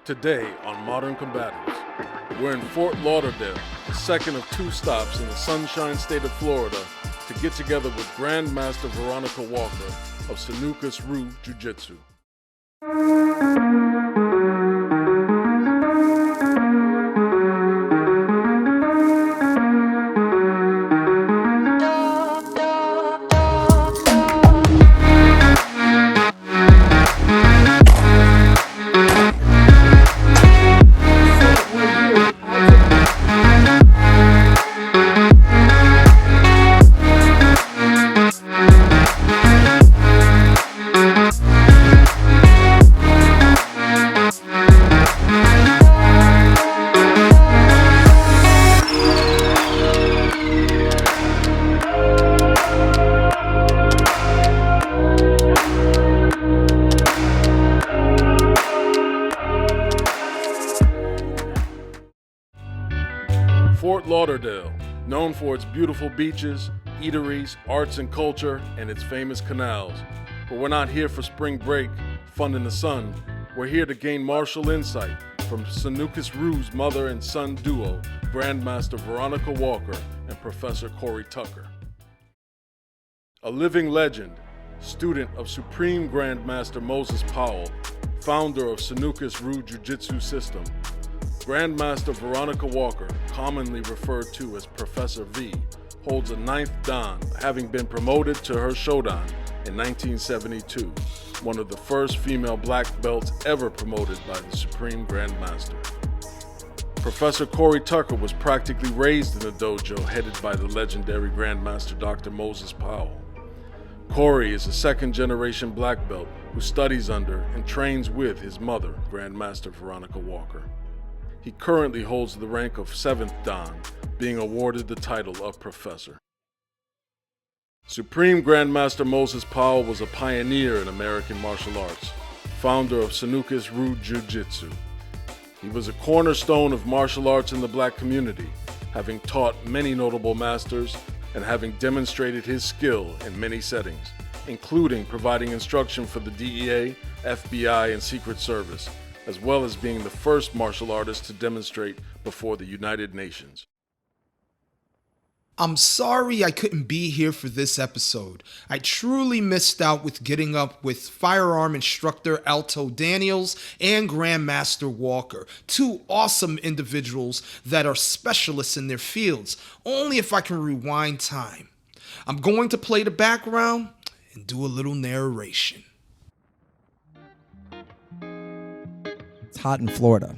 Today on Modern Combatives, we're in Fort Lauderdale, the second of two stops in the Sunshine State of Florida to get together with Grandmaster Veronica Walker of Sanuces Ryu Jujutsu. Fort Lauderdale, known for its beautiful beaches, eateries, arts and culture, and its famous canals. But we're not here for spring break, fun in the sun. We're here to gain martial insight from Sanuces Ryu's mother and son duo, Grandmaster Veronica Walker and Professor Cory Tucker. A living legend, student of Supreme Grandmaster Moses Powell, founder of Sanuces Ryu Jujutsu system, Grandmaster Veronica Walker, commonly referred to as Professor V, holds a 9th Dan, having been promoted to her Shodan in 1972, one of the first female black belts ever promoted by the Supreme Grandmaster. Professor Cory Tucker was practically raised in a dojo headed by the legendary Grandmaster Dr. Moses Powell. Cory is a second-generation black belt who studies under and trains with his mother, Grandmaster Veronica Walker. He currently holds the rank of 7th Dan, being awarded the title of Professor. Supreme Grandmaster Moses Powell was a pioneer in American martial arts, founder of Sanuces Ryu Jujutsu. He was a cornerstone of martial arts in the black community, having taught many notable masters and having demonstrated his skill in many settings, including providing instruction for the DEA, FBI, and Secret Service, as well as being the first martial artist to demonstrate before the United Nations. I'm sorry I couldn't be here for this episode. I truly missed out with getting up with firearm instructor Alto Daniels and Grandmaster Walker, two awesome individuals that are specialists in their fields, only if I can rewind time. I'm going to play the background and do a little narration. Hot in Florida.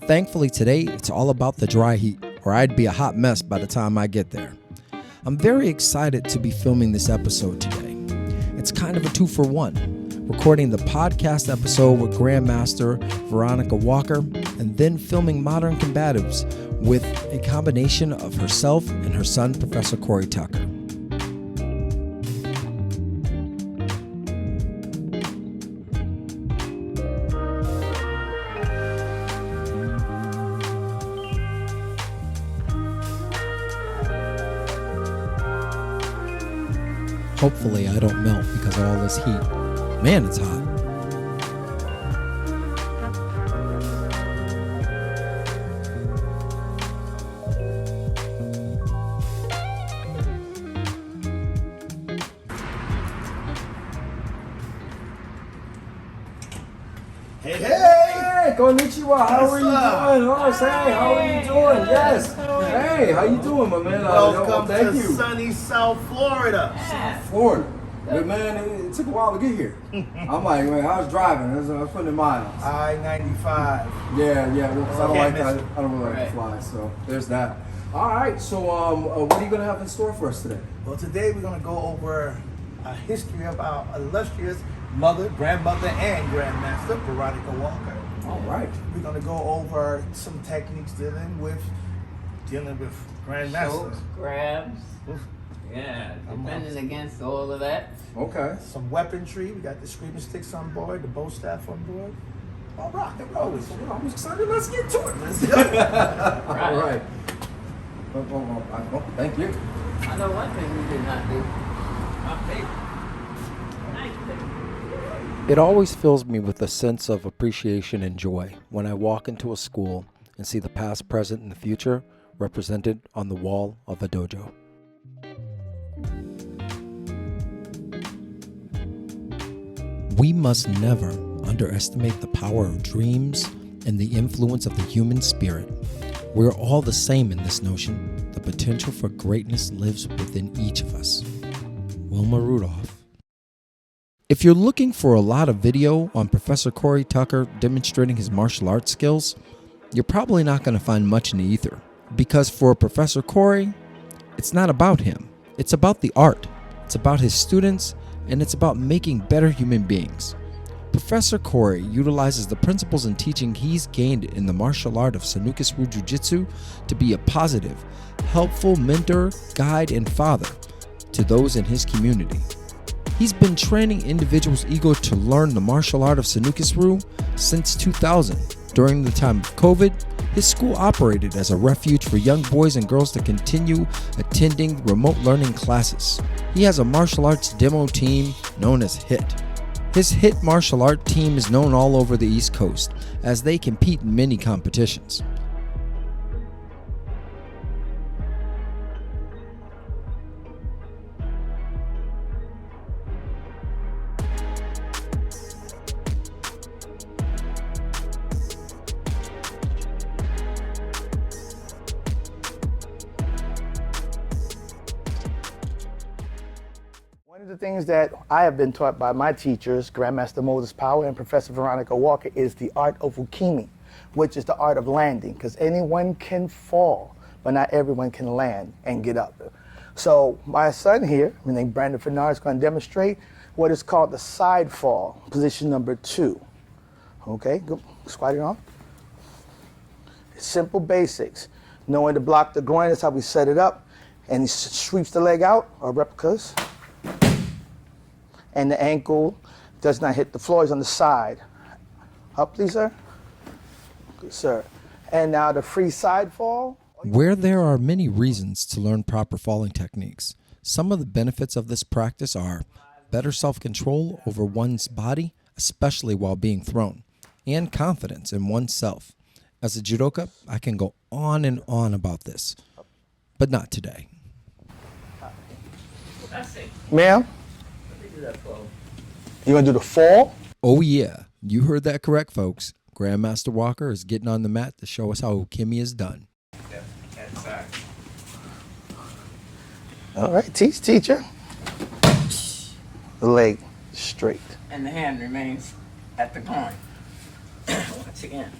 Thankfully today, it's all about the dry heat, or I'd be a hot mess by the time I get there. I'm very excited to be filming this episode today. It's kind of a 2-for-1, recording the podcast episode with Grandmaster Veronica Walker, and then filming Modern Combatives with a combination of herself and her son, Professor Cory Tucker. Hopefully I don't melt because of all this heat. Man, it's hot. Hey, konnichiwa. How are you doing? Oh, say, how are you doing? Yes. Hey, how you doing, my man? Welcome thank to you. sunny South Florida. South Florida. But man, it took a while to get here. I'm like, man, I was driving. It was 100 miles. I-95. Yeah. Well, 'cause I don't like that. I don't really like to Right. fly, so there's that. All right. So, what are you gonna have in store for us today? Well, today we're going to go over a history of our illustrious mother, grandmother, and grandmaster, Veronica Walker. All right. We're going to go over some techniques dealing with grandmasters. Chokes, grabs, Oof. yeah, defending against all of that. Okay. Some weaponry. We got the screaming sticks on board, the bow staff on board. All rock and roll. I'm excited. Let's get to it. Let's go. All right. Thank you. I know one thing we did not do. My favorite. Nice thing. It always fills me with a sense of appreciation and joy when I walk into a school and see the past, present, and the future represented on the wall of a dojo. We must never underestimate the power of dreams and the influence of the human spirit. We're all the same in this notion. The potential for greatness lives within each of us. Wilma Rudolph. If you're looking for a lot of video on Professor Cory Tucker demonstrating his martial arts skills, you're probably not going to find much in the ether. Because for Professor Cory, it's not about him. It's about the art. It's about his students, and it's about making better human beings. Professor Cory utilizes the principles and teaching he's gained in the martial art of Sanuces Ryu Jujutsu to be a positive, helpful mentor, guide, and father to those in his community. He's been training individuals eager to learn the martial art of Sanuces Ryu since 2000. During the time of COVID, his school operated as a refuge for young boys and girls to continue attending remote learning classes. He has a martial arts demo team known as HIT. His HIT martial art team is known all over the East Coast as they compete in many competitions. One of the things that I have been taught by my teachers, Grandmaster Moses Powell and Professor Veronica Walker, is the art of Ukimi, which is the art of landing, because anyone can fall, but not everyone can land and get up. So my son here, named Brandon Fernard, is going to demonstrate what is called the side fall, position number 2. Okay, go squat it on. Simple basics. Knowing to block the groin, that's how we set it up. And he sweeps the leg out, or replicas. And the ankle does not hit the floor, it's on the side. Up, please, sir. Good, sir. And now the free side fall. Where there are many reasons to learn proper falling techniques, some of the benefits of this practice are better self-control over one's body, especially while being thrown, and confidence in oneself. As a judoka, I can go on and on about this, but not today. Ma'am? You gonna do the fall? Oh yeah, you heard that correct, folks. Grandmaster Walker is getting on the mat to show us how Ukimi is done. All right, teach, teacher. The leg straight. And the hand remains at the groin. Once again.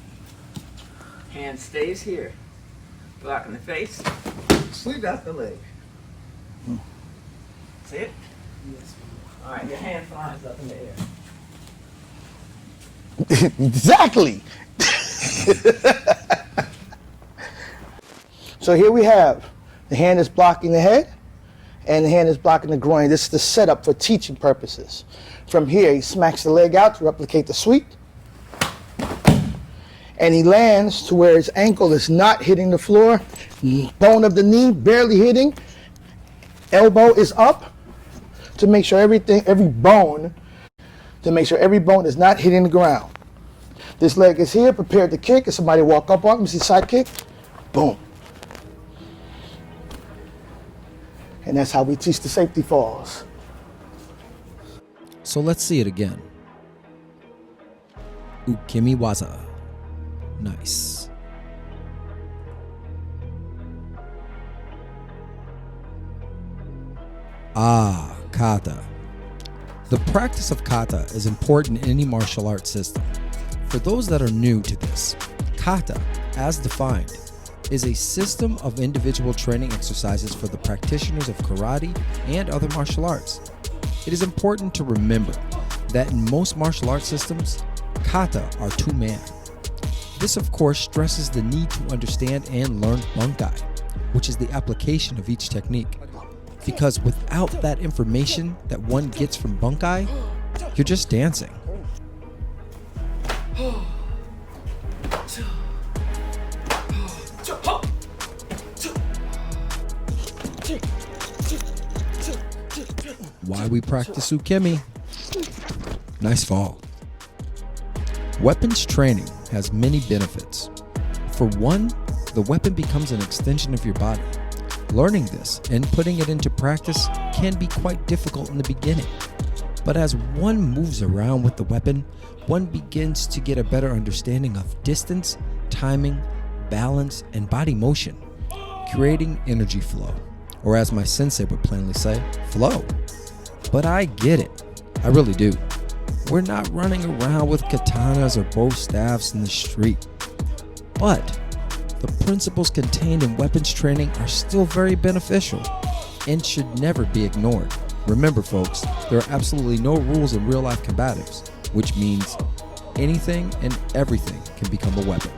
Hand stays here. Blocking the face. Sweep out the leg. See it? Yes. All right, your hand flies up in the air. Exactly. So here we have the hand is blocking the head and the hand is blocking the groin. This is the setup for teaching purposes. From here, he smacks the leg out to replicate the sweep. And he lands to where his ankle is not hitting the floor. Bone of the knee barely hitting. Elbow is up to make sure every bone is not hitting the ground. This leg is here, prepared to kick. If somebody walk up on him, see side kick, boom. And that's how we teach the safety falls. So let's see it again. Ukimi waza. Nice. Ah, Kata. The practice of Kata is important in any martial arts system. For those that are new to this, Kata, as defined, is a system of individual training exercises for the practitioners of karate and other martial arts. It is important to remember that in most martial arts systems, kata are two-man. This of course stresses the need to understand and learn bunkai, which is the application of each technique. Because without that information that one gets from bunkai, you're just dancing. Why we practice Ukimi? Nice fall. Weapons training has many benefits. For one, the weapon becomes an extension of your body. Learning this and putting it into practice can be quite difficult in the beginning. But as one moves around with the weapon, one begins to get a better understanding of distance, timing, balance, and body motion, creating energy flow. Or as my sensei would plainly say, flow. But I get it. I really do. We're not running around with katanas or bow staffs in the street. But the principles contained in weapons training are still very beneficial and should never be ignored. Remember, folks, there are absolutely no rules in real-life combatives, which means anything and everything can become a weapon.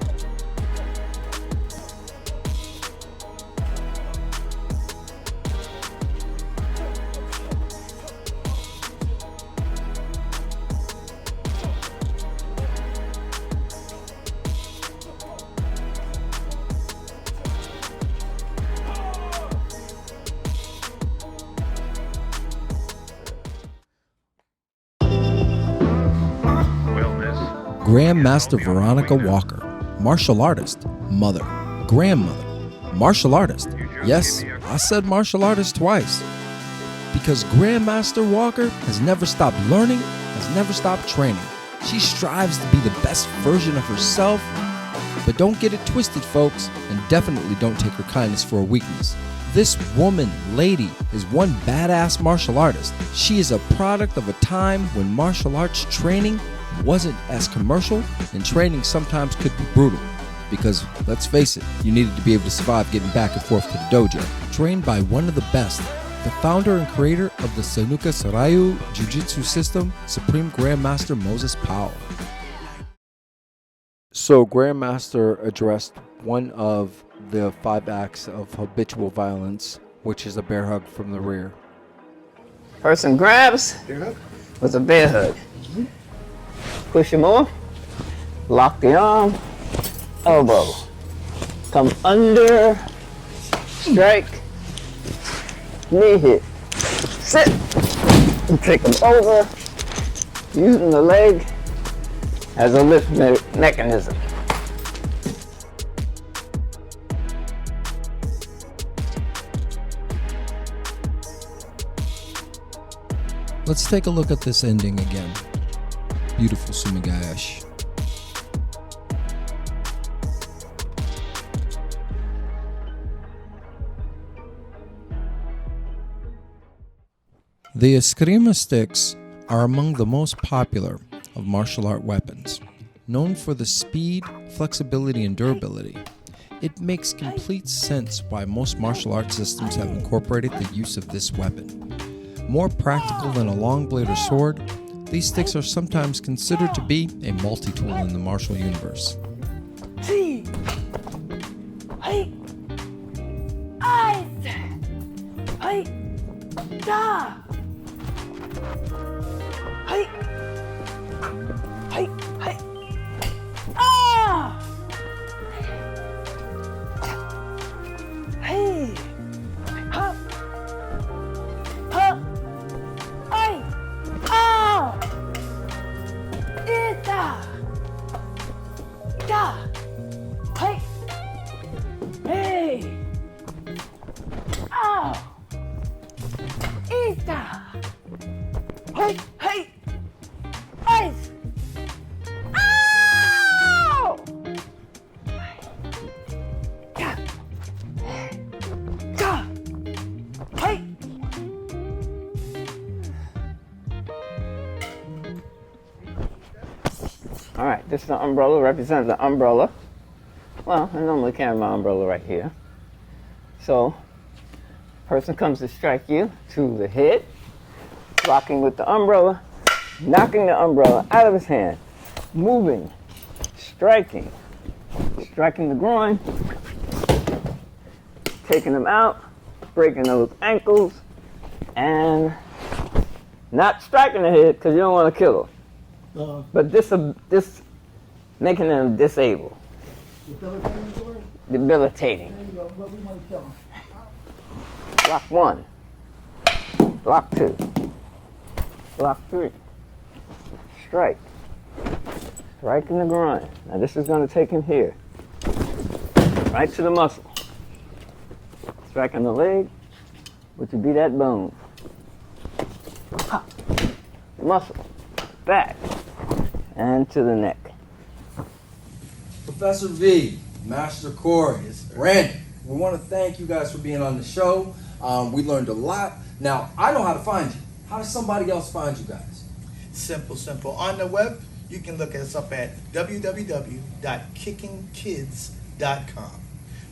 Grandmaster Veronica Walker, martial artist, mother, grandmother, martial artist. Yes, I said martial artist twice. Because Grandmaster Walker has never stopped learning, has never stopped training. She strives to be the best version of herself. But don't get it twisted, folks, and definitely don't take her kindness for a weakness. This woman, lady, is one badass martial artist. She is a product of a time when martial arts training wasn't as commercial, and training sometimes could be brutal. Because, let's face it, you needed to be able to survive getting back and forth to the dojo. Trained by one of the best, the founder and creator of the Sanuces Ryu Jujutsu system, Supreme Grandmaster Moses Powell. So Grandmaster addressed one of the 5 acts of habitual violence, which is a bear hug from the rear. Person grabs with a bear hug. Push him off, lock the arm, elbow. Come under, strike, knee hit. Sit, and take him over, using the leg as a lift mechanism. Let's take a look at this ending again. Beautiful sumigaeshi. The Escrima sticks are among the most popular of martial art weapons. Known for the speed, flexibility, and durability, it makes complete sense why most martial art systems have incorporated the use of this weapon. More practical than a long blade or sword, these sticks are sometimes considered to be a multi-tool in the martial universe. Alright, this is the umbrella, represents the umbrella. Well, I normally carry my umbrella right here. So, person comes to strike you to the head, blocking with the umbrella, knocking the umbrella out of his hand, moving, striking the groin, taking them out, breaking those ankles, and not striking the head because you don't want to kill them. But this making them disabled. Debilitating. Block 1. Block 2. Block 3. strike. Strike in the groin. Now this is going to take him here. Right to the muscle. Strike on the leg, which would be that bone. Ha. Muscle. Back. And to the neck. Professor V, Master Cory, Randy, we want to thank you guys for being on the show. We learned a lot. Now, I know how to find you. How does somebody else find you guys? Simple. On the web, you can look us up at www.kickingkids.com.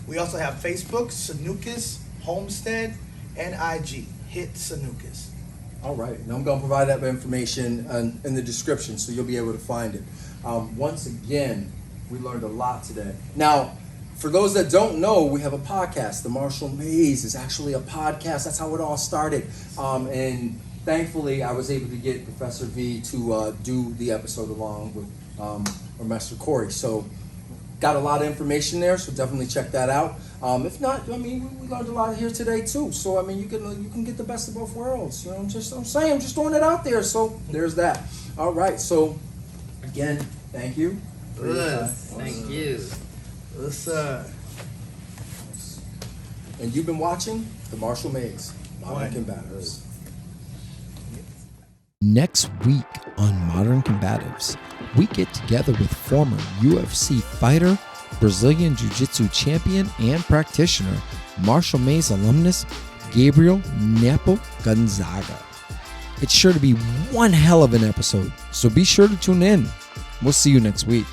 We also have Facebook, Sanuces, Homestead, and IG. Hit Sanuces. All right, and I'm going to provide that information in the description so you'll be able to find it. Once again, we learned a lot today. Now, for those that don't know, we have a podcast. The Martial Maze is actually a podcast. That's how it all started. And thankfully, I was able to get Professor V to do the episode along with Master Cory. So, got a lot of information there, so definitely check that out. If not, I mean, we learned a lot here today too. So, I mean, you can get the best of both worlds. You know, I'm saying, I'm just throwing it out there. So, there's that. All right. So, again, thank you. Thank you. What's And you've been watching The Martial Maze, Modern Combatives. Next week on Modern Combatives, we get together with former UFC fighter, Brazilian Jiu-Jitsu champion and practitioner, Martial Maze alumnus, Gabriel Nepo Gonzaga. It's sure to be one hell of an episode, so be sure to tune in. We'll see you next week.